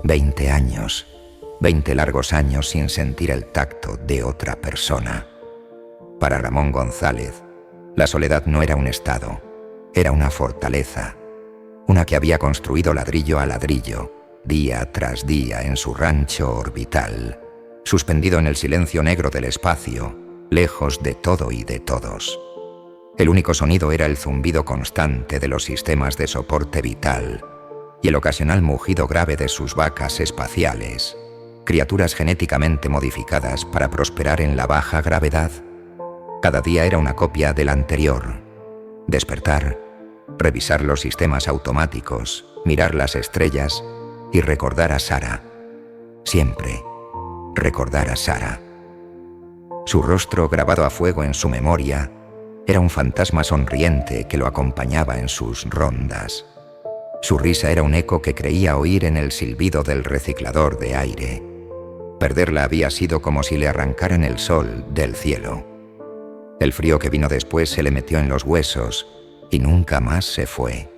20 años, 20 largos años sin sentir el tacto de otra persona. Para Ramón González, la soledad no era un estado, era una fortaleza, una que había construido ladrillo a ladrillo, día tras día en su rancho orbital, suspendido en el silencio negro del espacio, lejos de todo y de todos. El único sonido era el zumbido constante de los sistemas de soporte vital y el ocasional mugido grave de sus vacas espaciales, criaturas genéticamente modificadas para prosperar en la baja gravedad. Cada día era una copia del anterior. Despertar, revisar los sistemas automáticos, mirar las estrellas y recordar a Sara. Siempre recordar a Sara. Su rostro grabado a fuego en su memoria era un fantasma sonriente que lo acompañaba en sus rondas. Su risa era un eco que creía oír en el silbido del reciclador de aire. Perderla había sido como si le arrancaran el sol del cielo. El frío que vino después se le metió en los huesos y nunca más se fue.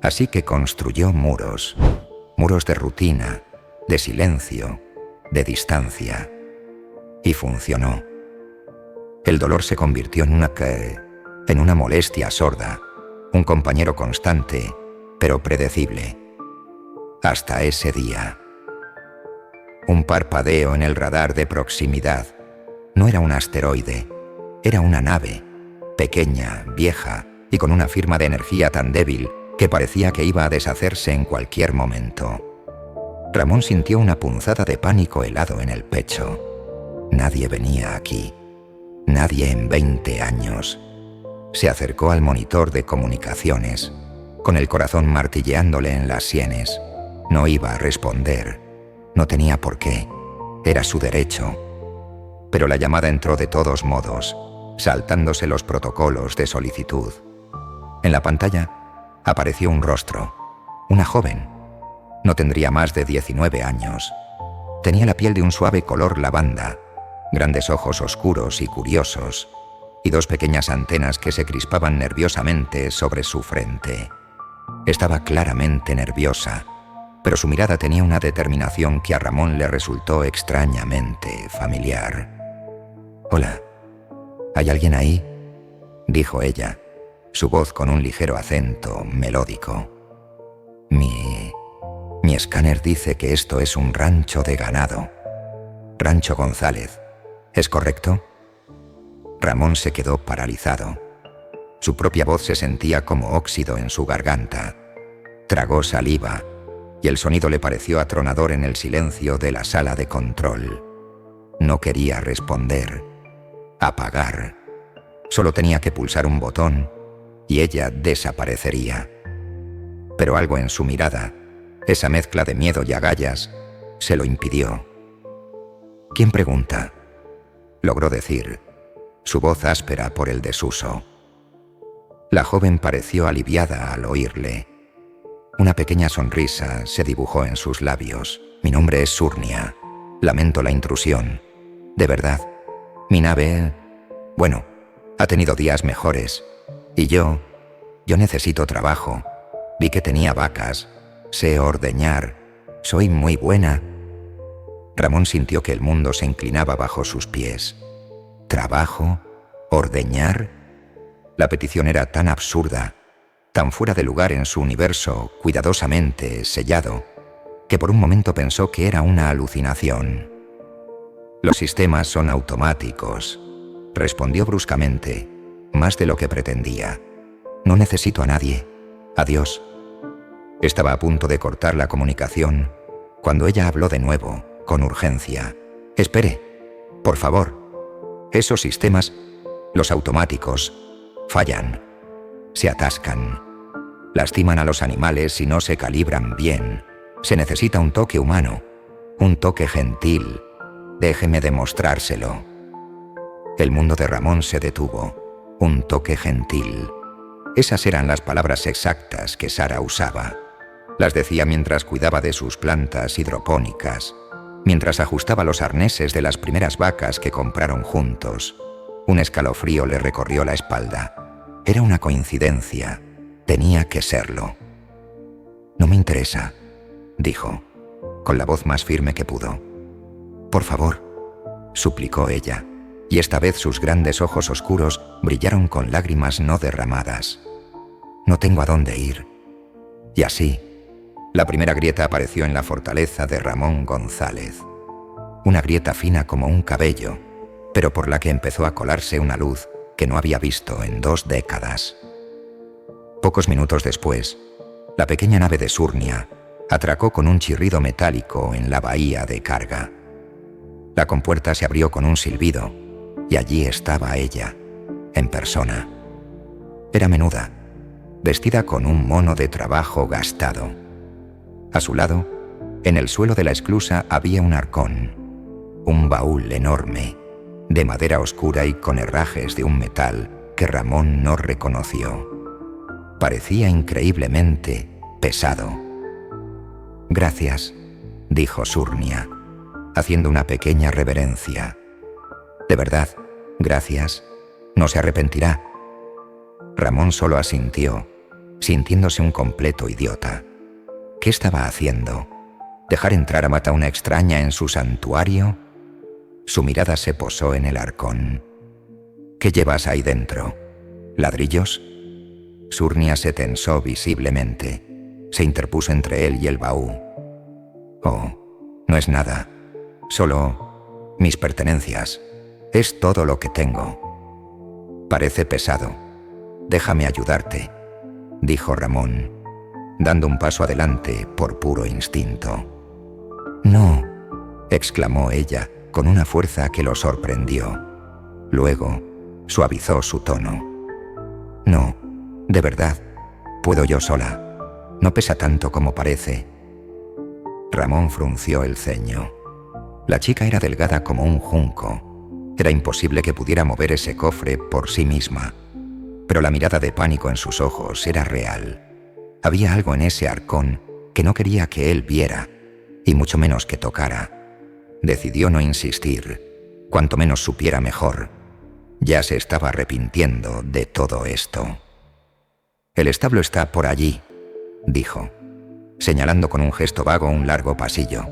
Así que construyó muros, muros de rutina, de silencio, de distancia. Y funcionó. El dolor se convirtió en una molestia sorda, un compañero constante, pero predecible. Hasta ese día. Un parpadeo en el radar de proximidad. No era un asteroide, era una nave, pequeña, vieja y con una firma de energía tan débil que parecía que iba a deshacerse en cualquier momento. Ramón sintió una punzada de pánico helado en el pecho. Nadie venía aquí. Nadie en 20 años. Se acercó al monitor de comunicaciones, con el corazón martilleándole en las sienes. No iba a responder. No tenía por qué. Era su derecho. Pero la llamada entró de todos modos, saltándose los protocolos de solicitud. En la pantalla apareció un rostro. Una joven. No tendría más de 19 años. Tenía la piel de un suave color lavanda, grandes ojos oscuros y curiosos, y dos pequeñas antenas que se crispaban nerviosamente sobre su frente. Estaba claramente nerviosa, pero su mirada tenía una determinación que a Ramón le resultó extrañamente familiar. «Hola, ¿hay alguien ahí?», dijo ella, su voz con un ligero acento melódico. Mi escáner dice que esto es un rancho de ganado. Rancho González, ¿es correcto?». Ramón se quedó paralizado. Su propia voz se sentía como óxido en su garganta. Tragó saliva, y el sonido le pareció atronador en el silencio de la sala de control. No quería responder. Apagar. Solo tenía que pulsar un botón, y ella desaparecería. Pero algo en su mirada, esa mezcla de miedo y agallas, se lo impidió. «¿Quién pregunta?», logró decir, su voz áspera por el desuso. La joven pareció aliviada al oírle. Una pequeña sonrisa se dibujó en sus labios. «Mi nombre es Surnia. Lamento la intrusión. De verdad. Mi nave, bueno, ha tenido días mejores. Y yo necesito trabajo. Vi que tenía vacas. Sé ordeñar. Soy muy buena». Ramón sintió que el mundo se inclinaba bajo sus pies. ¿Trabajo? ¿Ordeñar? La petición era tan absurda, tan fuera de lugar en su universo cuidadosamente sellado, que por un momento pensó que era una alucinación. «Los sistemas son automáticos», respondió bruscamente, más de lo que pretendía. «No necesito a nadie. Adiós». Estaba a punto de cortar la comunicación cuando ella habló de nuevo, con urgencia. «Espere, por favor. Esos sistemas, los automáticos, fallan. Se atascan. Lastiman a los animales y no se calibran bien. Se necesita un toque humano, un toque gentil. Déjeme demostrárselo». El mundo de Ramón se detuvo. Un toque gentil. Esas eran las palabras exactas que Sara usaba. Las decía mientras cuidaba de sus plantas hidropónicas, mientras ajustaba los arneses de las primeras vacas que compraron juntos. Un escalofrío le recorrió la espalda. Era una coincidencia. Tenía que serlo. «No me interesa», dijo. con la voz más firme que pudo. «Por favor», suplicó ella, y esta vez sus grandes ojos oscuros brillaron con lágrimas no derramadas. «No tengo a dónde ir». Y así, la primera grieta apareció en la fortaleza de Ramón González. Una grieta fina como un cabello, pero por la que empezó a colarse una luz que no había visto en 2 décadas. Pocos minutos después, la pequeña nave de Surnia atracó con un chirrido metálico en la bahía de carga. La compuerta se abrió con un silbido y allí estaba ella, en persona. Era menuda, vestida con un mono de trabajo gastado. A su lado, en el suelo de la esclusa había un arcón, un baúl enorme, de madera oscura y con herrajes de un metal que Ramón no reconoció. Parecía increíblemente pesado. «Gracias», dijo Surnia, haciendo una pequeña reverencia. «De verdad, gracias. No se arrepentirá». Ramón solo asintió, sintiéndose un completo idiota. ¿Qué estaba haciendo? ¿Dejar entrar a Mata una extraña en su santuario? Su mirada se posó en el arcón. «¿Qué llevas ahí dentro? ¿Ladrillos?» Surnia se tensó visiblemente. Se interpuso entre él y el baúl. «Oh, no es nada. Solo mis pertenencias. Es todo lo que tengo». «Parece pesado. Déjame ayudarte», dijo Ramón, dando un paso adelante por puro instinto. «No», exclamó ella con una fuerza que lo sorprendió. Luego suavizó su tono. «No, de verdad, puedo yo sola. No pesa tanto como parece». Ramón frunció el ceño. La chica era delgada como un junco. Era imposible que pudiera mover ese cofre por sí misma. Pero la mirada de pánico en sus ojos era real. Había algo en ese arcón que no quería que él viera, y mucho menos que tocara. Decidió no insistir. Cuanto menos supiera mejor. Ya se estaba arrepintiendo de todo esto. «El establo está por allí», dijo, señalando con un gesto vago un largo pasillo.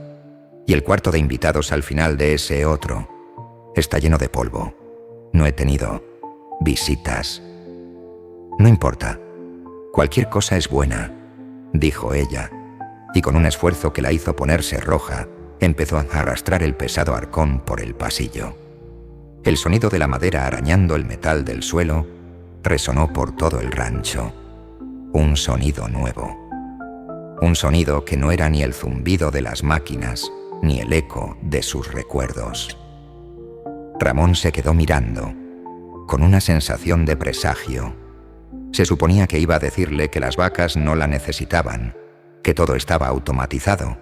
«Y el cuarto de invitados al final de ese otro. Está lleno de polvo. No he tenido visitas». «No importa. Cualquier cosa es buena», dijo ella, y con un esfuerzo que la hizo ponerse roja, empezó a arrastrar el pesado arcón por el pasillo. El sonido de la madera arañando el metal del suelo resonó por todo el rancho. Un sonido nuevo. Un sonido que no era ni el zumbido de las máquinas, ni el eco de sus recuerdos. Ramón se quedó mirando, con una sensación de presagio. Se suponía que iba a decirle que las vacas no la necesitaban, que todo estaba automatizado,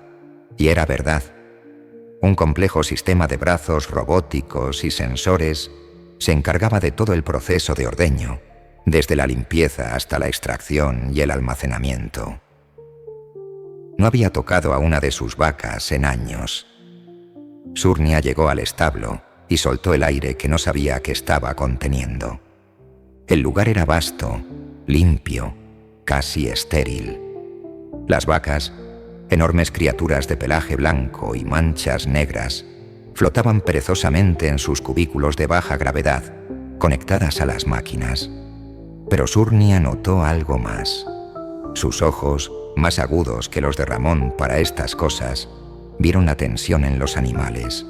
y era verdad. Un complejo sistema de brazos robóticos y sensores se encargaba de todo el proceso de ordeño, desde la limpieza hasta la extracción y el almacenamiento. No había tocado a una de sus vacas en años. Surnia llegó al establo y soltó el aire que no sabía que estaba conteniendo. El lugar era vasto, limpio, casi estéril. Las vacas, enormes criaturas de pelaje blanco y manchas negras, flotaban perezosamente en sus cubículos de baja gravedad, conectadas a las máquinas. Pero Surnia notó algo más. Sus ojos, más agudos que los de Ramón para estas cosas, vieron la tensión en los animales.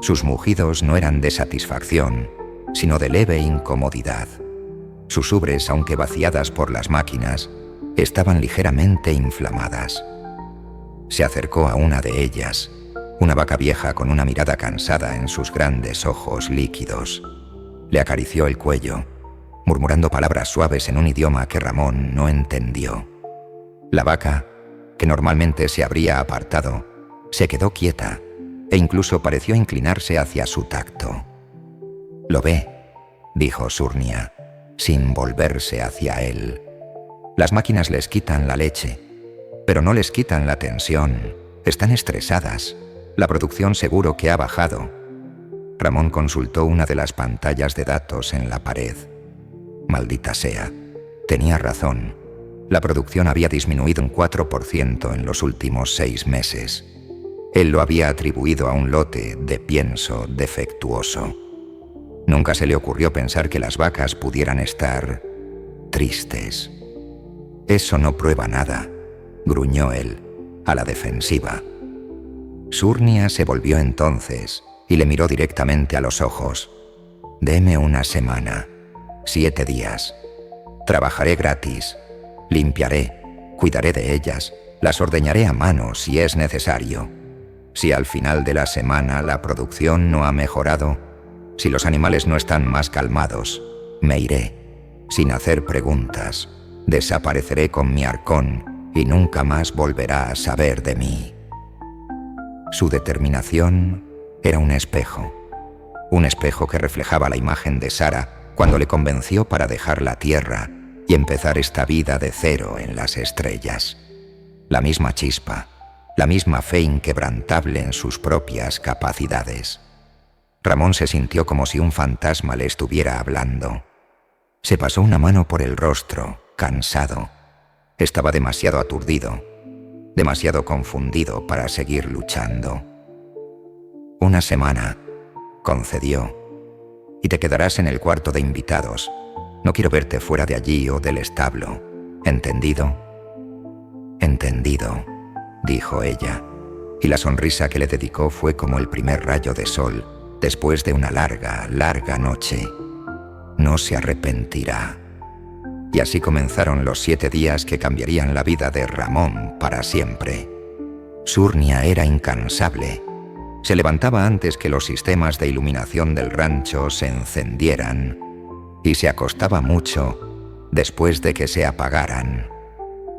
Sus mugidos no eran de satisfacción, sino de leve incomodidad. Sus ubres, aunque vaciadas por las máquinas, estaban ligeramente inflamadas. Se acercó a una de ellas, una vaca vieja con una mirada cansada en sus grandes ojos líquidos. Le acarició el cuello, murmurando palabras suaves en un idioma que Ramón no entendió. La vaca, que normalmente se habría apartado, se quedó quieta e incluso pareció inclinarse hacia su tacto. «Lo ve», dijo Surnia, sin volverse hacia él. «Las máquinas les quitan la leche, pero no les quitan la tensión. Están estresadas. La producción seguro que ha bajado». Ramón consultó una de las pantallas de datos en la pared. Maldita sea, tenía razón. La producción había disminuido un 4% en los últimos 6 meses. Él lo había atribuido a un lote de pienso defectuoso. Nunca se le ocurrió pensar que las vacas pudieran estar tristes. «Eso no prueba nada», gruñó él, a la defensiva. Surnia se volvió entonces y le miró directamente a los ojos. «Deme una semana, 7 días. Trabajaré gratis, limpiaré, cuidaré de ellas, las ordeñaré a mano si es necesario. Si al final de la semana la producción no ha mejorado, si los animales no están más calmados, me iré, sin hacer preguntas, desapareceré con mi arcón y nunca más volverá a saber de mí». Su determinación era un espejo que reflejaba la imagen de Sara cuando le convenció para dejar la tierra y empezar esta vida de cero en las estrellas. La misma chispa, la misma fe inquebrantable en sus propias capacidades. Ramón se sintió como si un fantasma le estuviera hablando. Se pasó una mano por el rostro, cansado. Estaba demasiado aturdido, demasiado confundido para seguir luchando. «Una semana», concedió, «y te quedarás en el cuarto de invitados. No quiero verte fuera de allí o del establo. ¿Entendido?» «Entendido», dijo ella, y la sonrisa que le dedicó fue como el primer rayo de sol después de una larga, larga noche. No se arrepentirá. Y así comenzaron los 7 días que cambiarían la vida de Ramón para siempre. Surnia era incansable. Se levantaba antes que los sistemas de iluminación del rancho se encendieran y se acostaba mucho después de que se apagaran.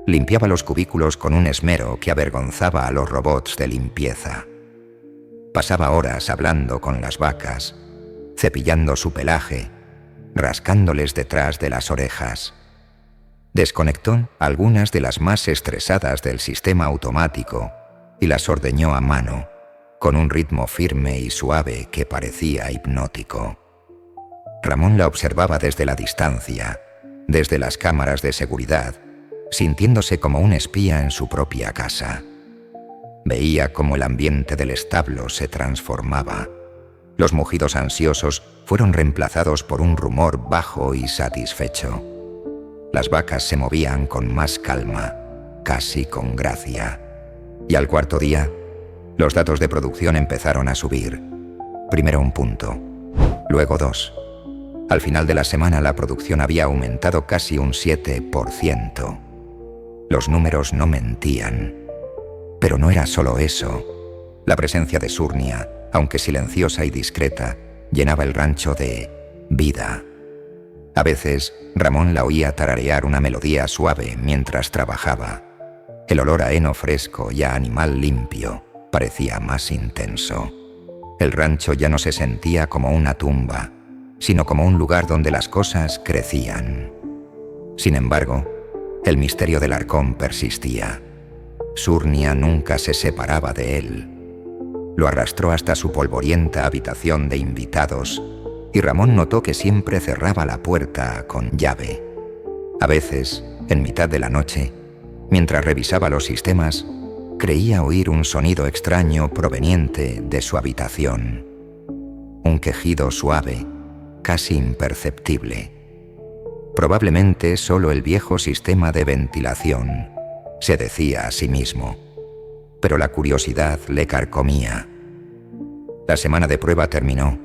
Limpiaba los cubículos con un esmero que avergonzaba a los robots de limpieza. Pasaba horas hablando con las vacas, cepillando su pelaje, rascándoles detrás de las orejas. Desconectó algunas de las más estresadas del sistema automático y las ordeñó a mano, con un ritmo firme y suave que parecía hipnótico. Ramón la observaba desde la distancia, desde las cámaras de seguridad, sintiéndose como un espía en su propia casa. Veía cómo el ambiente del establo se transformaba. Los mugidos ansiosos fueron reemplazados por un rumor bajo y satisfecho. Las vacas se movían con más calma, casi con gracia. Y al cuarto día, los datos de producción empezaron a subir. Primero 1 punto, luego 2. Al final de la semana la producción había aumentado casi un 7%. Los números no mentían. Pero no era solo eso. La presencia de Surnia, aunque silenciosa y discreta, llenaba el rancho de vida. A veces, Ramón la oía tararear una melodía suave mientras trabajaba. El olor a heno fresco y a animal limpio parecía más intenso. El rancho ya no se sentía como una tumba, sino como un lugar donde las cosas crecían. Sin embargo, el misterio del arcón persistía. Surnia nunca se separaba de él. Lo arrastró hasta su polvorienta habitación de invitados y Ramón notó que siempre cerraba la puerta con llave. A veces, en mitad de la noche, mientras revisaba los sistemas, creía oír un sonido extraño proveniente de su habitación. Un quejido suave, casi imperceptible. Probablemente solo el viejo sistema de ventilación, se decía a sí mismo. Pero la curiosidad le carcomía. La semana de prueba terminó.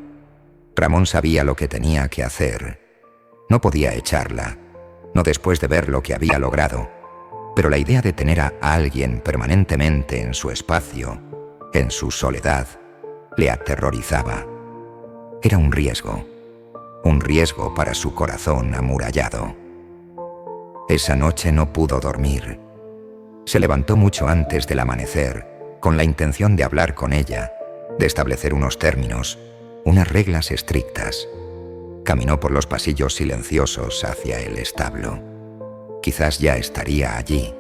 Ramón sabía lo que tenía que hacer. No podía echarla, no después de ver lo que había logrado, pero la idea de tener a alguien permanentemente en su espacio, en su soledad, le aterrorizaba. Era un riesgo para su corazón amurallado. Esa noche no pudo dormir. Se levantó mucho antes del amanecer, con la intención de hablar con ella, de establecer unos términos, unas reglas estrictas. Caminó por los pasillos silenciosos hacia el establo. Quizás ya estaría allí.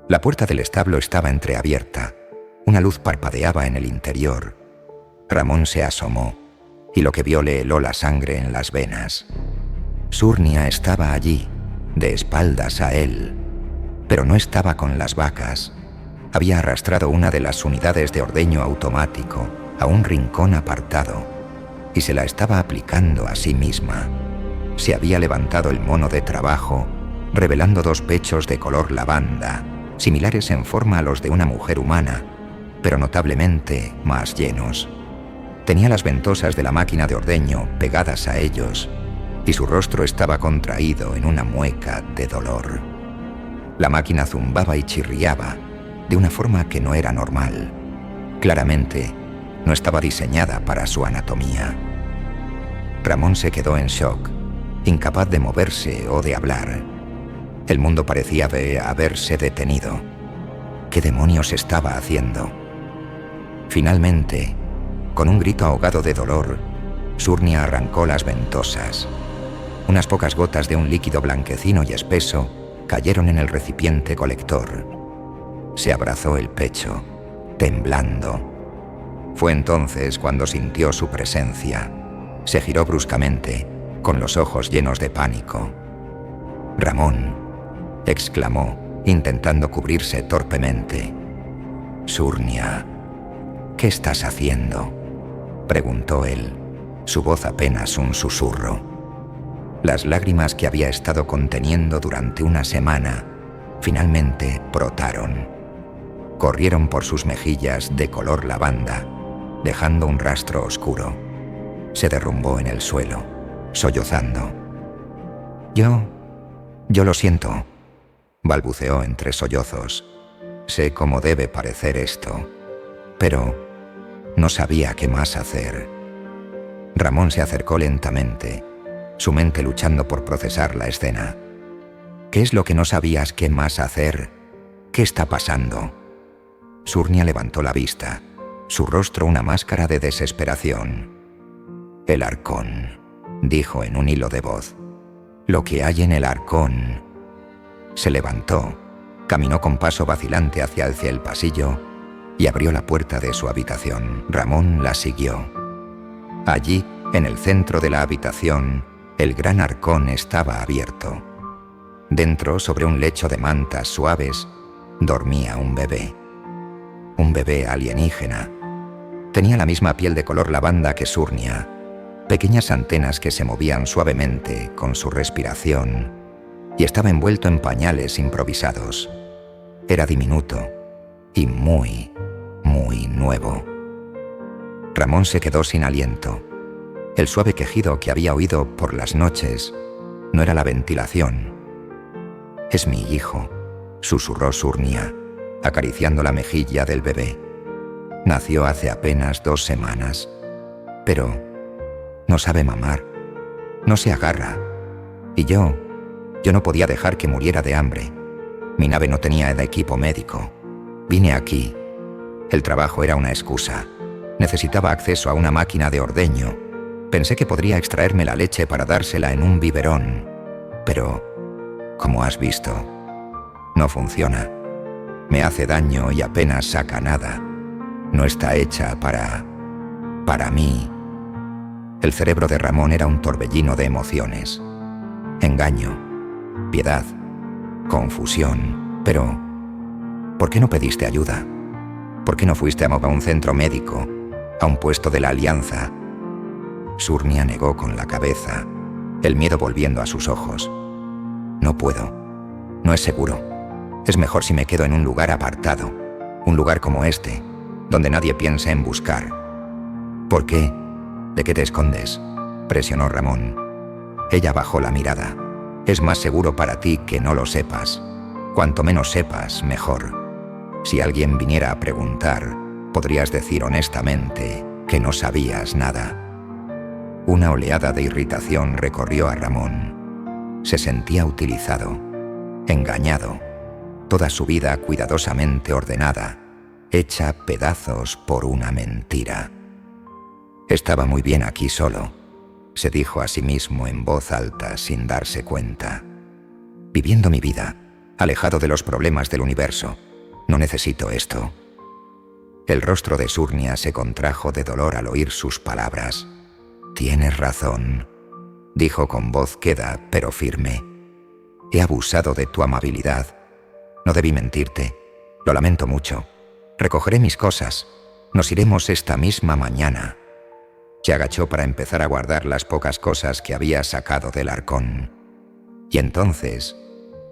La puerta del establo estaba entreabierta. Una luz parpadeaba en el interior. Ramón se asomó, y lo que vio le heló la sangre en las venas. Surnia estaba allí, de espaldas a él, pero no estaba con las vacas. había arrastrado una de las unidades de ordeño automático a un rincón apartado y se la estaba aplicando a sí misma. Se había levantado el mono de trabajo, revelando 2 pechos de color lavanda, similares en forma a los de una mujer humana, pero notablemente más llenos. Tenía las ventosas de la máquina de ordeño pegadas a ellos y su rostro estaba contraído en una mueca de dolor. La máquina zumbaba y chirriaba de una forma que no era normal. Claramente, no estaba diseñada para su anatomía. Ramón se quedó en shock, incapaz de moverse o de hablar. El mundo parecía haberse detenido. ¿Qué demonios estaba haciendo? Finalmente, con un grito ahogado de dolor, Surnia arrancó las ventosas. Unas pocas gotas de un líquido blanquecino y espeso cayeron en el recipiente colector. Se abrazó el pecho, temblando. Fue entonces cuando sintió su presencia. Se giró bruscamente, con los ojos llenos de pánico. «Ramón», exclamó, intentando cubrirse torpemente. «Surnia, ¿qué estás haciendo?», preguntó él, su voz apenas un susurro. Las lágrimas que había estado conteniendo durante una semana finalmente brotaron. Corrieron por sus mejillas de color lavanda, dejando un rastro oscuro. Se derrumbó en el suelo, sollozando. Yo lo siento», balbuceó entre sollozos. «Sé cómo debe parecer esto, pero no sabía qué más hacer». Ramón se acercó lentamente, su mente luchando por procesar la escena. «¿Qué es lo que no sabías qué más hacer? ¿Qué está pasando?». Surnia levantó la vista, su rostro una máscara de desesperación. «El arcón», dijo en un hilo de voz. «Lo que hay en el arcón». Se levantó, caminó con paso vacilante hacia el pasillo y abrió la puerta de su habitación. Ramón la siguió. Allí, en el centro de la habitación, el gran arcón estaba abierto. Dentro, sobre un lecho de mantas suaves, dormía un bebé. Un bebé alienígena. Tenía la misma piel de color lavanda que Surnia, pequeñas antenas que se movían suavemente con su respiración, y estaba envuelto en pañales improvisados. Era diminuto y muy, muy nuevo. Ramón se quedó sin aliento. El suave quejido que había oído por las noches no era la ventilación. «Es mi hijo», susurró Surnia, acariciando la mejilla del bebé. «Nació hace apenas 2 semanas, pero no sabe mamar, no se agarra. Y yo no podía dejar que muriera de hambre. Mi nave no tenía equipo médico. Vine aquí. El trabajo era una excusa. Necesitaba acceso a una máquina de ordeño. Pensé que podría extraerme la leche para dársela en un biberón. Pero, como has visto, no funciona. Me hace daño y apenas saca nada. No está hecha para mí». El cerebro de Ramón era un torbellino de emociones. Engaño, piedad, confusión. Pero, ¿por qué no pediste ayuda? ¿Por qué no fuiste a un centro médico, a un puesto de la Alianza? Surnia negó con la cabeza, el miedo volviendo a sus ojos. «No puedo. No es seguro. Es mejor si me quedo en un lugar apartado, un lugar como este, donde nadie piensa en buscar». «¿Por qué? ¿De qué te escondes?», presionó Ramón. Ella bajó la mirada. «Es más seguro para ti que no lo sepas. Cuanto menos sepas, mejor. Si alguien viniera a preguntar, podrías decir honestamente que no sabías nada». Una oleada de irritación recorrió a Ramón. Se sentía utilizado, engañado, toda su vida cuidadosamente ordenada, hecha pedazos por una mentira. «Estaba muy bien aquí solo», se dijo a sí mismo en voz alta sin darse cuenta. «Viviendo mi vida, alejado de los problemas del universo. No necesito esto». El rostro de Surnia se contrajo de dolor al oír sus palabras. «Tienes razón», dijo con voz queda pero firme. «He abusado de tu amabilidad. No debí mentirte. Lo lamento mucho. Recogeré mis cosas. Nos iremos esta misma mañana. Se agachó para empezar a guardar las pocas cosas que había sacado del arcón. Y entonces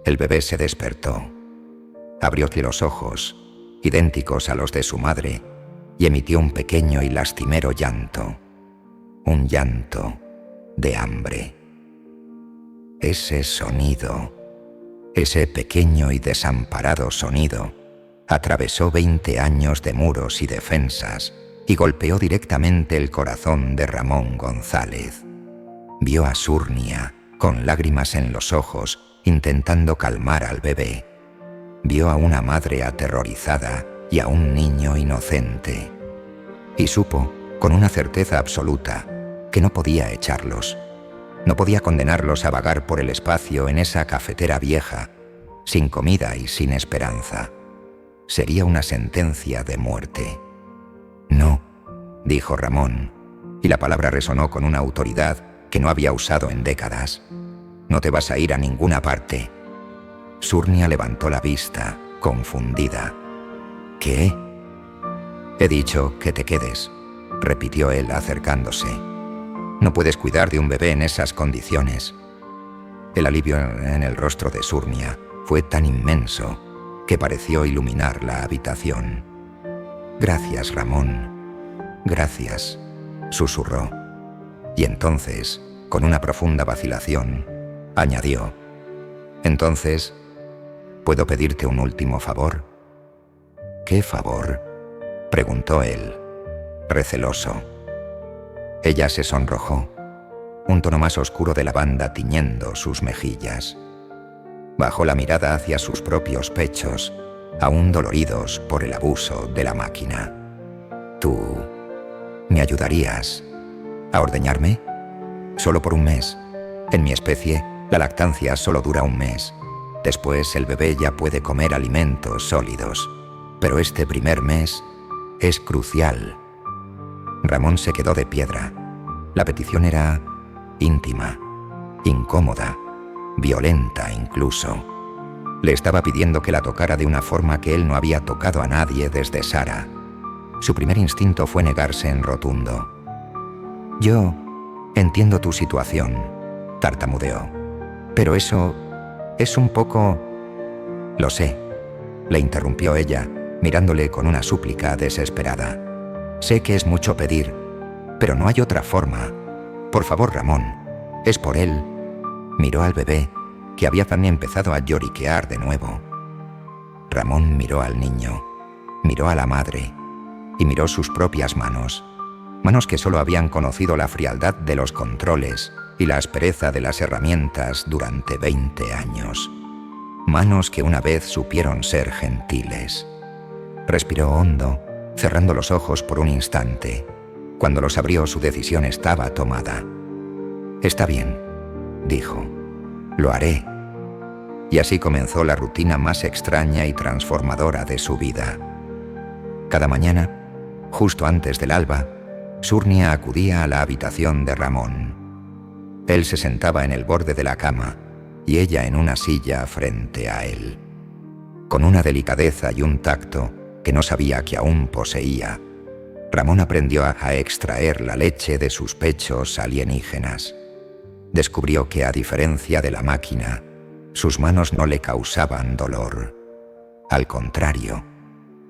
el bebé se despertó. Abrióle los ojos, idénticos a los de su madre, y emitió un pequeño y lastimero llanto. Un llanto de hambre. Ese sonido, ese pequeño y desamparado sonido, atravesó 20 años de muros y defensas y golpeó directamente el corazón de Ramón González. Vio a Surnia, con lágrimas en los ojos, intentando calmar al bebé. Vio a una madre aterrorizada y a un niño inocente. Y supo, con una certeza absoluta, que no podía echarlos. No podía condenarlos a vagar por el espacio en esa cafetera vieja, sin comida y sin esperanza. Sería una sentencia de muerte. No, dijo Ramón, y la palabra resonó con una autoridad que no había usado en décadas. No te vas a ir a ninguna parte. Surnia levantó la vista, confundida. ¿Qué? He dicho que te quedes, repitió él acercándose. No puedes cuidar de un bebé en esas condiciones. El alivio en el rostro de Surnia fue tan inmenso que pareció iluminar la habitación. Gracias, Ramón. Gracias, susurró. Y entonces, con una profunda vacilación, añadió: Entonces, ¿puedo pedirte un último favor? ¿Qué favor?, preguntó él, receloso. Ella se sonrojó, un tono más oscuro de lavanda tiñendo sus mejillas. Bajó la mirada hacia sus propios pechos, aún doloridos por el abuso de la máquina. ¿Tú me ayudarías a ordeñarme? Solo por un mes. En mi especie, la lactancia solo dura un mes. Después el bebé ya puede comer alimentos sólidos. Pero este primer mes es crucial. Ramón se quedó de piedra. La petición era íntima, incómoda, violenta incluso. Le estaba pidiendo que la tocara de una forma que él no había tocado a nadie desde Sara. Su primer instinto fue negarse en rotundo. Yo entiendo tu situación, tartamudeó. Pero eso es un poco... Lo sé, le interrumpió ella, mirándole con una súplica desesperada. Sé que es mucho pedir, pero no hay otra forma. Por favor, Ramón, es por él. Miró al bebé, que había también empezado a lloriquear de nuevo. Ramón miró al niño, miró a la madre y miró sus propias manos. Manos que solo habían conocido la frialdad de los controles y la aspereza de las herramientas durante 20 años. Manos que una vez supieron ser gentiles. Respiró hondo, cerrando los ojos por un instante. Cuando los abrió, su decisión estaba tomada. Está bien, dijo. Lo haré. Y así comenzó la rutina más extraña y transformadora de su vida. Cada mañana, justo antes del alba, Surnia acudía a la habitación de Ramón. Él se sentaba en el borde de la cama y ella en una silla frente a él. Con una delicadeza y un tacto que no sabía que aún poseía, Ramón aprendió a extraer la leche de sus pechos alienígenas. Descubrió que, a diferencia de la máquina, sus manos no le causaban dolor. Al contrario,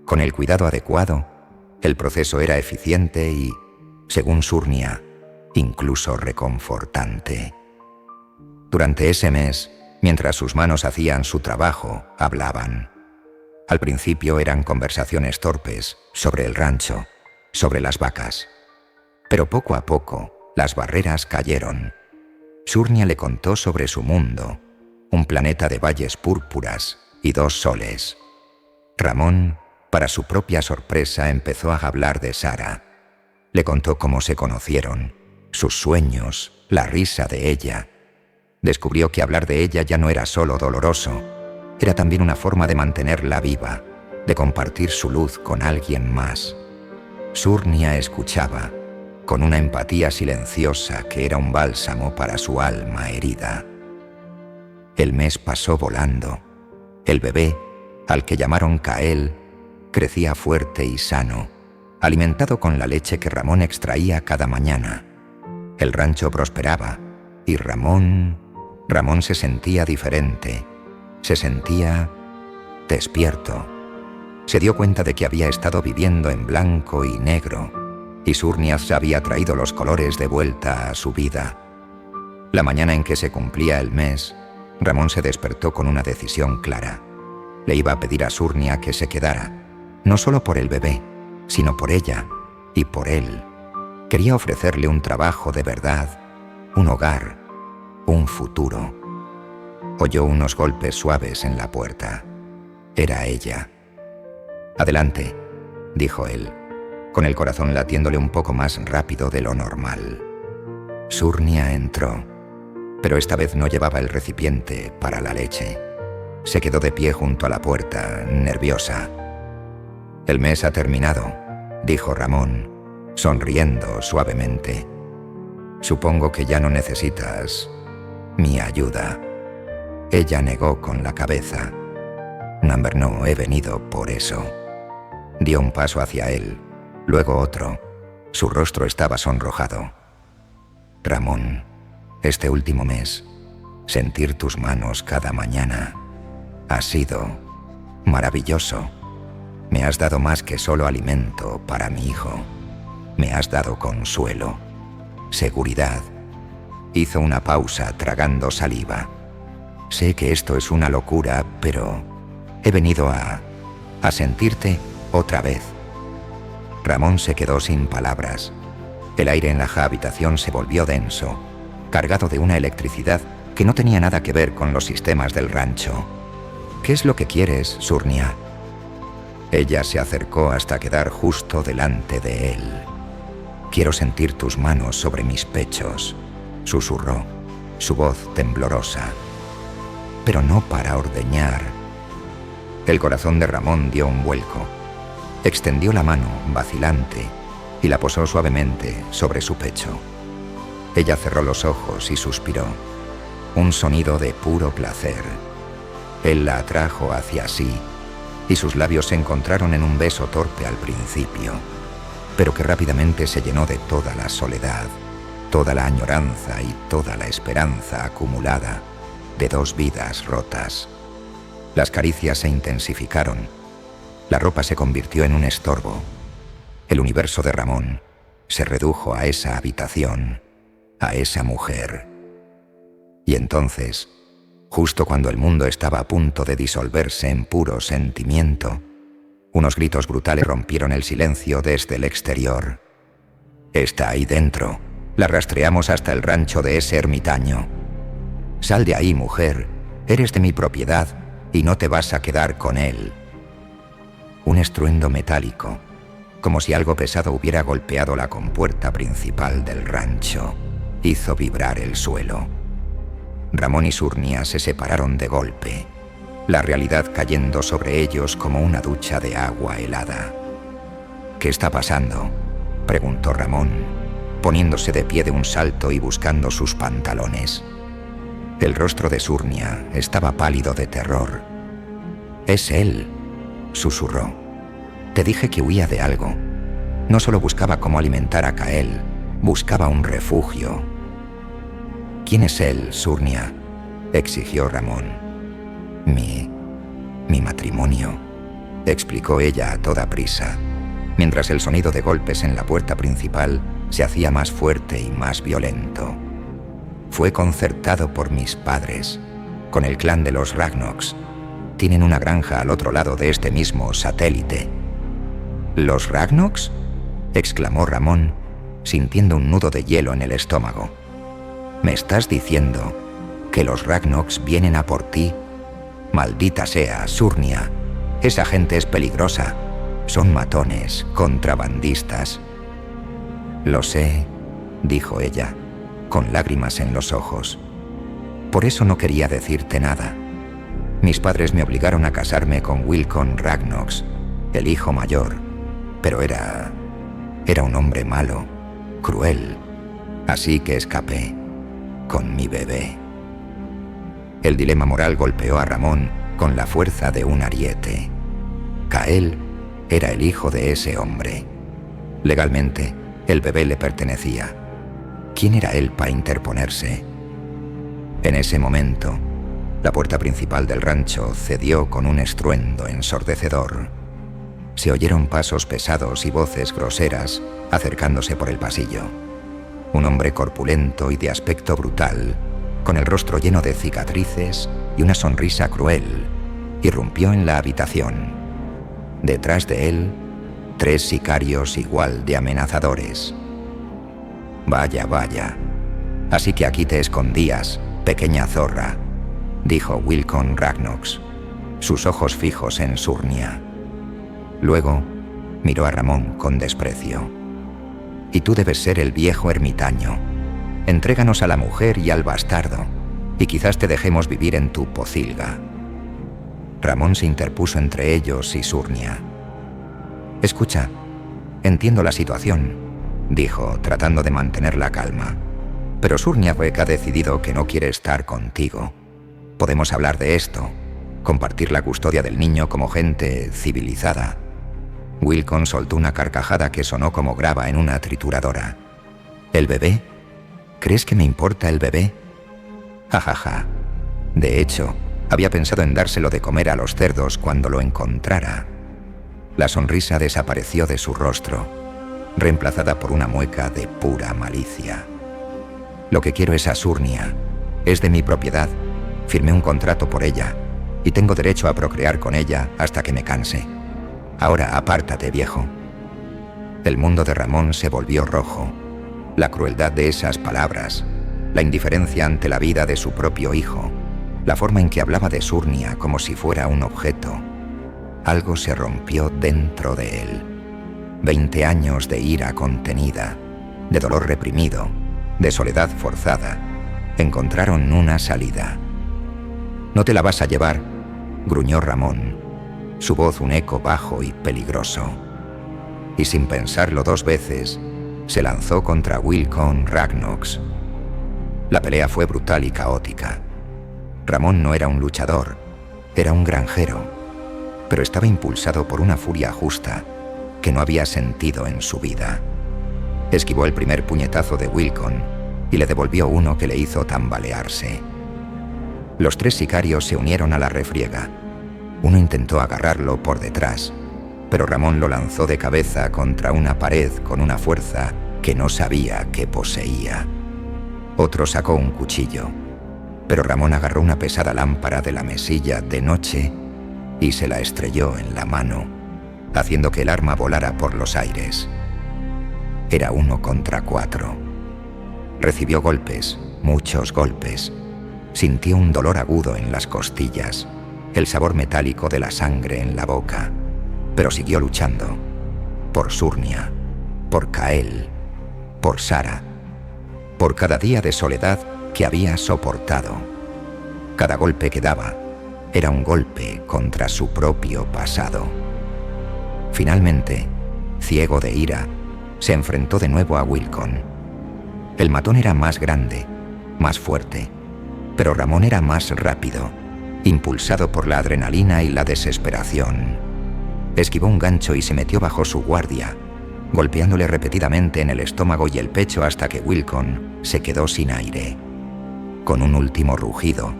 con el cuidado adecuado, el proceso era eficiente y, según Surnia, incluso reconfortante. Durante ese mes, mientras sus manos hacían su trabajo, hablaban. Al principio eran conversaciones torpes sobre el rancho, sobre las vacas. Pero poco a poco, las barreras cayeron. Surnia le contó sobre su mundo, un planeta de valles púrpuras y 2 soles. Ramón, para su propia sorpresa, empezó a hablar de Sara. Le contó cómo se conocieron, sus sueños, la risa de ella. Descubrió que hablar de ella ya no era solo doloroso, era también una forma de mantenerla viva, de compartir su luz con alguien más. Surnia escuchaba, con una empatía silenciosa que era un bálsamo para su alma herida. El mes pasó volando. El bebé, al que llamaron Kael, crecía fuerte y sano, alimentado con la leche que Ramón extraía cada mañana. El rancho prosperaba y Ramón se sentía diferente, se sentía despierto. Se dio cuenta de que había estado viviendo en blanco y negro, y Surnias había traído los colores de vuelta a su vida. La mañana en que se cumplía el mes, Ramón se despertó con una decisión clara. Le iba a pedir a Surnia que se quedara, no solo por el bebé, sino por ella y por él. Quería ofrecerle un trabajo de verdad, un hogar, un futuro. Oyó unos golpes suaves en la puerta. Era ella. «Adelante», dijo él, con el corazón latiéndole un poco más rápido de lo normal. Surnia entró, pero esta vez no llevaba el recipiente para la leche. Se quedó de pie junto a la puerta, nerviosa. «El mes ha terminado», dijo Ramón, sonriendo suavemente. «Supongo que ya no necesitas mi ayuda». Ella negó con la cabeza. «Number, no he venido por eso». Dio un paso hacia él, luego otro. Su rostro estaba sonrojado. «Ramón, este último mes, sentir tus manos cada mañana ha sido maravilloso. Me has dado más que solo alimento para mi hijo. Me has dado consuelo, seguridad». Hizo una pausa tragando saliva. «Sé que esto es una locura, pero he venido a sentirte otra vez». Ramón se quedó sin palabras. El aire en la habitación se volvió denso, cargado de una electricidad que no tenía nada que ver con los sistemas del rancho. «¿Qué es lo que quieres, Surnia?» Ella se acercó hasta quedar justo delante de él. «Quiero sentir tus manos sobre mis pechos», susurró, su voz temblorosa. «Pero no para ordeñar». El corazón de Ramón dio un vuelco. Extendió la mano, vacilante, y la posó suavemente sobre su pecho. Ella cerró los ojos y suspiró. Un sonido de puro placer. Él la atrajo hacia sí, y sus labios se encontraron en un beso torpe al principio, pero que rápidamente se llenó de toda la soledad, toda la añoranza y toda la esperanza acumulada de dos vidas rotas. Las caricias se intensificaron. La ropa se convirtió en un estorbo. El universo de Ramón se redujo a esa habitación, a esa mujer. Y entonces, justo cuando el mundo estaba a punto de disolverse en puro sentimiento, unos gritos brutales rompieron el silencio desde el exterior. «Está ahí dentro. La rastreamos hasta el rancho de ese ermitaño. Sal de ahí, mujer. Eres de mi propiedad y no te vas a quedar con él». Un estruendo metálico, como si algo pesado hubiera golpeado la compuerta principal del rancho, hizo vibrar el suelo. Ramón y Surnia se separaron de golpe, la realidad cayendo sobre ellos como una ducha de agua helada. «¿Qué está pasando?», preguntó Ramón, poniéndose de pie de un salto y buscando sus pantalones. El rostro de Surnia estaba pálido de terror. «Es él», susurró. «Te dije que huía de algo. No solo buscaba cómo alimentar a Kael, buscaba un refugio». «¿Quién es él, Surnia?», exigió Ramón. Mi matrimonio», explicó ella a toda prisa, mientras el sonido de golpes en la puerta principal se hacía más fuerte y más violento. «Fue concertado por mis padres, con el clan de los Ragnoks. Tienen una granja al otro lado de este mismo satélite». «¿Los Ragnoks?», exclamó Ramón, sintiendo un nudo de hielo en el estómago. «¿Me estás diciendo que los Ragnoks vienen a por ti? Maldita sea, Surnia. Esa gente es peligrosa. Son matones, contrabandistas». «Lo sé», dijo ella, con lágrimas en los ojos. «Por eso no quería decirte nada. Mis padres me obligaron a casarme con Wilcon Ragnoks, el hijo mayor, pero era un hombre malo, cruel, así que escapé con mi bebé». El dilema moral golpeó a Ramón con la fuerza de un ariete. Kael era el hijo de ese hombre. Legalmente, el bebé le pertenecía. ¿Quién era él para interponerse? En ese momento, la puerta principal del rancho cedió con un estruendo ensordecedor. Se oyeron pasos pesados y voces groseras acercándose por el pasillo. Un hombre corpulento y de aspecto brutal, con el rostro lleno de cicatrices y una sonrisa cruel, irrumpió en la habitación. Detrás de él, 3 sicarios igual de amenazadores. «Vaya, vaya. Así que aquí te escondías, pequeña zorra», dijo Wilcon Ragnox, sus ojos fijos en Surnia. Luego miró a Ramón con desprecio. «Y tú debes ser el viejo ermitaño. Entréganos a la mujer y al bastardo, y quizás te dejemos vivir en tu pocilga». Ramón se interpuso entre ellos y Surnia. «Escucha, entiendo la situación», dijo, tratando de mantener la calma. «Pero Surniavek ha decidido que no quiere estar contigo. Podemos hablar de esto, compartir la custodia del niño como gente civilizada». Wilcon soltó una carcajada que sonó como grava en una trituradora. «¿El bebé? ¿Crees que me importa el bebé?» «Jajaja. De hecho, había pensado en dárselo de comer a los cerdos cuando lo encontrara». La sonrisa desapareció de su rostro, reemplazada por una mueca de pura malicia. «Lo que quiero es a Surnia. Es de mi propiedad. Firmé un contrato por ella y tengo derecho a procrear con ella hasta que me canse. Ahora apártate, viejo». El mundo de Ramón se volvió rojo. La crueldad de esas palabras, la indiferencia ante la vida de su propio hijo, la forma en que hablaba de Surnia como si fuera un objeto. Algo se rompió dentro de él. 20 años de ira contenida, de dolor reprimido, de soledad forzada, encontraron una salida. «No te la vas a llevar», gruñó Ramón, su voz un eco bajo y peligroso. Y sin pensarlo 2 veces, se lanzó contra Wilcon Ragnox. La pelea fue brutal y caótica. Ramón no era un luchador, era un granjero, pero estaba impulsado por una furia justa que no había sentido en su vida. Esquivó el primer puñetazo de Wilcon y le devolvió uno que le hizo tambalearse. Los 3 sicarios se unieron a la refriega. Uno intentó agarrarlo por detrás, pero Ramón lo lanzó de cabeza contra una pared con una fuerza que no sabía que poseía. Otro sacó un cuchillo, pero Ramón agarró una pesada lámpara de la mesilla de noche y se la estrelló en la mano, haciendo que el arma volara por los aires. Era 1 contra 4. Recibió golpes, muchos golpes. Sintió un dolor agudo en las costillas, el sabor metálico de la sangre en la boca, pero siguió luchando. Por Surnia, por Kael, por Sara, por cada día de soledad que había soportado. Cada golpe que daba era un golpe contra su propio pasado. Finalmente, ciego de ira, se enfrentó de nuevo a Wilcon. El matón era más grande, más fuerte, pero Ramón era más rápido, impulsado por la adrenalina y la desesperación. Esquivó un gancho y se metió bajo su guardia, golpeándole repetidamente en el estómago y el pecho hasta que Wilcon se quedó sin aire. Con un último rugido,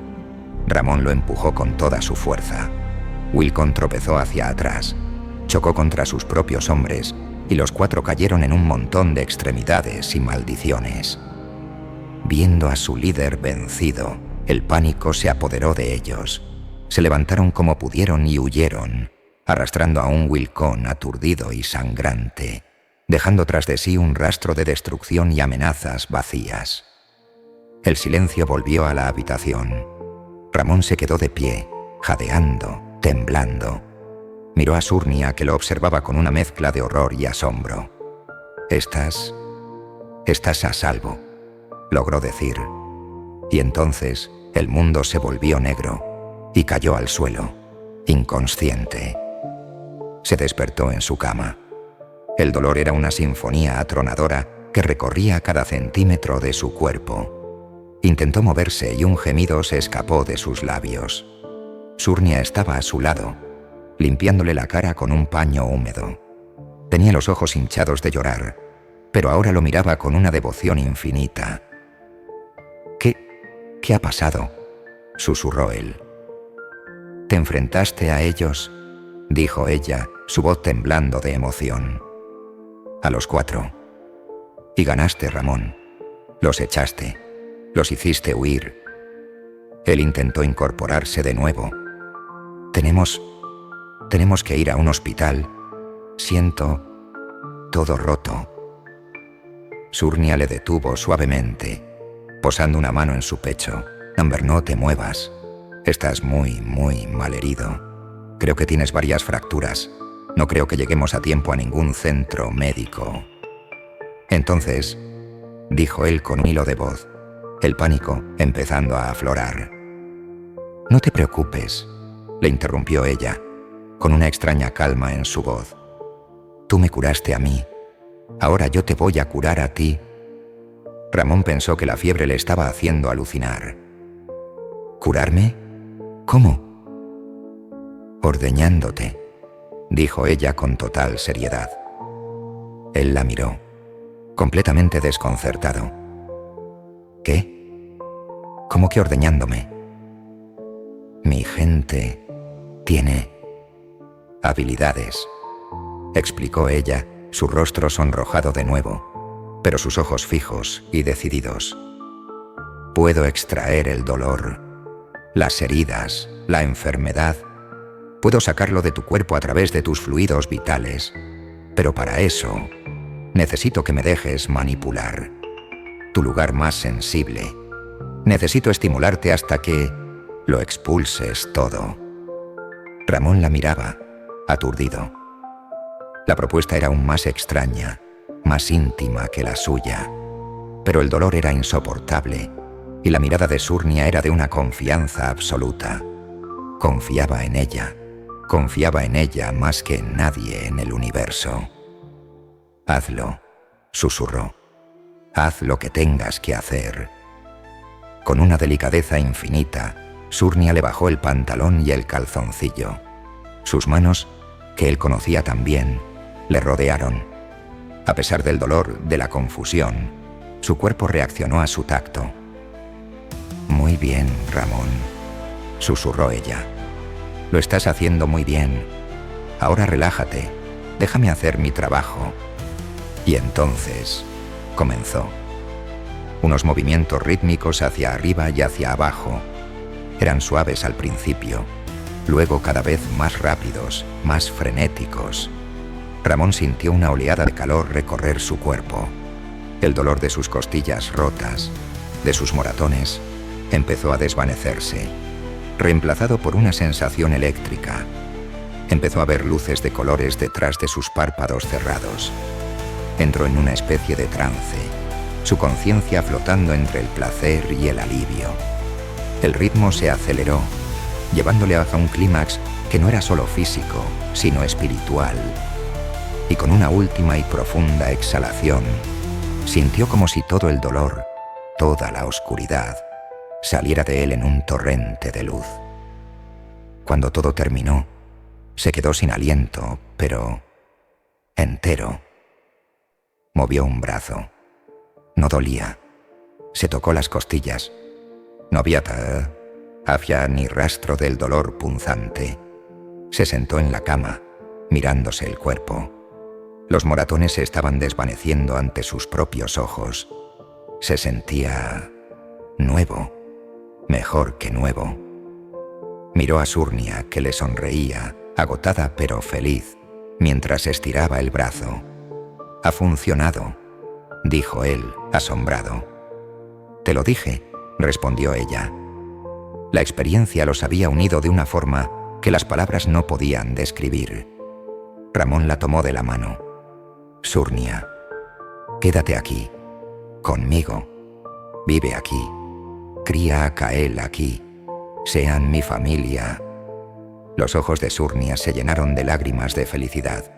Ramón lo empujó con toda su fuerza. Wilcon tropezó hacia atrás, chocó contra sus propios hombres y los 4 cayeron en un montón de extremidades y maldiciones. Viendo a su líder vencido, el pánico se apoderó de ellos. Se levantaron como pudieron y huyeron, arrastrando a un Wilcon aturdido y sangrante, dejando tras de sí un rastro de destrucción y amenazas vacías. El silencio volvió a la habitación. Ramón se quedó de pie, jadeando, temblando. Miró a Surnia, que lo observaba con una mezcla de horror y asombro. Estás a salvo», logró decir. Y entonces el mundo se volvió negro y cayó al suelo, inconsciente. Se despertó en su cama. El dolor era una sinfonía atronadora que recorría cada centímetro de su cuerpo. Intentó moverse y un gemido se escapó de sus labios. Surnia estaba a su lado, limpiándole la cara con un paño húmedo. Tenía los ojos hinchados de llorar, pero ahora lo miraba con una devoción infinita. ¿Qué ha pasado?, susurró él. «¿Te enfrentaste a ellos?», dijo ella, su voz temblando de emoción. «A los 4. Y ganaste, Ramón. Los echaste. Los hiciste huir». Él intentó incorporarse de nuevo. Tenemos que ir a un hospital. Siento todo roto». Surnia le detuvo suavemente, posando una mano en su pecho. «Amber, no te muevas. Estás muy malherido. Creo que tienes varias fracturas. No creo que lleguemos a tiempo a ningún centro médico». «Entonces», dijo él con un hilo de voz, el pánico empezando a aflorar. «No te preocupes», le interrumpió ella, con una extraña calma en su voz. «Tú me curaste a mí. Ahora yo te voy a curar a ti». Ramón pensó que la fiebre le estaba haciendo alucinar. «¿Curarme? ¿Cómo?» «Ordeñándote», dijo ella con total seriedad. Él la miró, completamente desconcertado. «¿Qué? ¿Cómo que ordeñándome?» «Mi gente tiene habilidades», explicó ella, su rostro sonrojado de nuevo, pero sus ojos fijos y decididos. «Puedo extraer el dolor, las heridas, la enfermedad. Puedo sacarlo de tu cuerpo a través de tus fluidos vitales, pero para eso necesito que me dejes manipular tu lugar más sensible. Necesito estimularte hasta que lo expulses todo». Ramón la miraba, aturdido. La propuesta era aún más extraña, más íntima que la suya, pero el dolor era insoportable y la mirada de Surnia era de una confianza absoluta. Confiaba en ella más que en nadie en el universo. «Hazlo», susurró. «Haz lo que tengas que hacer». Con una delicadeza infinita, Surnia le bajó el pantalón y el calzoncillo. Sus manos, que él conocía tan bien, le rodearon. A pesar del dolor, de la confusión, su cuerpo reaccionó a su tacto. «Muy bien, Ramón», susurró ella. «Lo estás haciendo muy bien. Ahora relájate, déjame hacer mi trabajo». Y entonces comenzó. Unos movimientos rítmicos hacia arriba y hacia abajo. Eran suaves al principio, luego cada vez más rápidos, más frenéticos. Ramón sintió una oleada de calor recorrer su cuerpo. El dolor de sus costillas rotas, de sus moratones, empezó a desvanecerse, reemplazado por una sensación eléctrica. Empezó a ver luces de colores detrás de sus párpados cerrados. Entró en una especie de trance, su conciencia flotando entre el placer y el alivio. El ritmo se aceleró, llevándole hacia un clímax que no era solo físico, sino espiritual. Y con una última y profunda exhalación, sintió como si todo el dolor, toda la oscuridad, saliera de él en un torrente de luz. Cuando todo terminó, se quedó sin aliento, pero entero. Movió un brazo. No dolía. Se tocó las costillas. No había ni rastro del dolor punzante. Se sentó en la cama, mirándose el cuerpo. Los moratones se estaban desvaneciendo ante sus propios ojos. Se sentía nuevo, mejor que nuevo. Miró a Surnia, que le sonreía, agotada pero feliz, mientras estiraba el brazo. «Ha funcionado», dijo él, asombrado. «Te lo dije», respondió ella. La experiencia los había unido de una forma que las palabras no podían describir. Ramón la tomó de la mano. «Surnia, quédate aquí, conmigo. Vive aquí. Cría a Kael aquí. Sean mi familia». Los ojos de Surnia se llenaron de lágrimas de felicidad.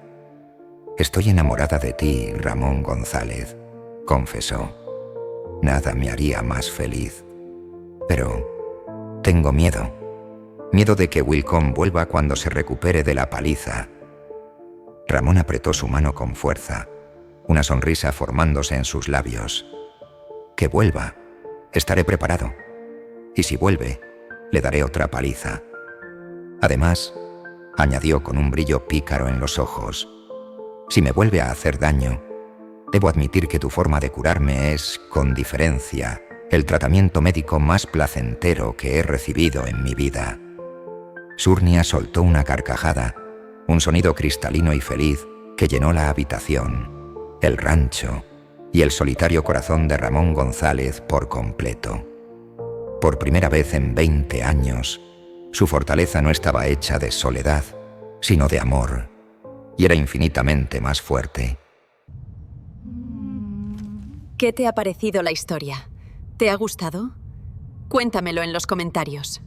«Estoy enamorada de ti, Ramón González», confesó. «Nada me haría más feliz. Pero tengo miedo. Miedo de que Wilcom vuelva cuando se recupere de la paliza. Ramón apretó su mano con fuerza, una sonrisa formándose en sus labios. Que vuelva. Estaré preparado. Y si vuelve, le daré otra paliza. Además, añadió con un brillo pícaro en los ojos, si me vuelve a hacer daño, debo admitir que tu forma de curarme es, con diferencia, el tratamiento médico más placentero que he recibido en mi vida. Surnia soltó una carcajada, un sonido cristalino y feliz que llenó la habitación, el rancho y el solitario corazón de Ramón González por completo. Por primera vez en 20 años, su fortaleza no estaba hecha de soledad, sino de amor, y era infinitamente más fuerte. ¿Qué te ha parecido la historia? ¿Te ha gustado? Cuéntamelo en los comentarios.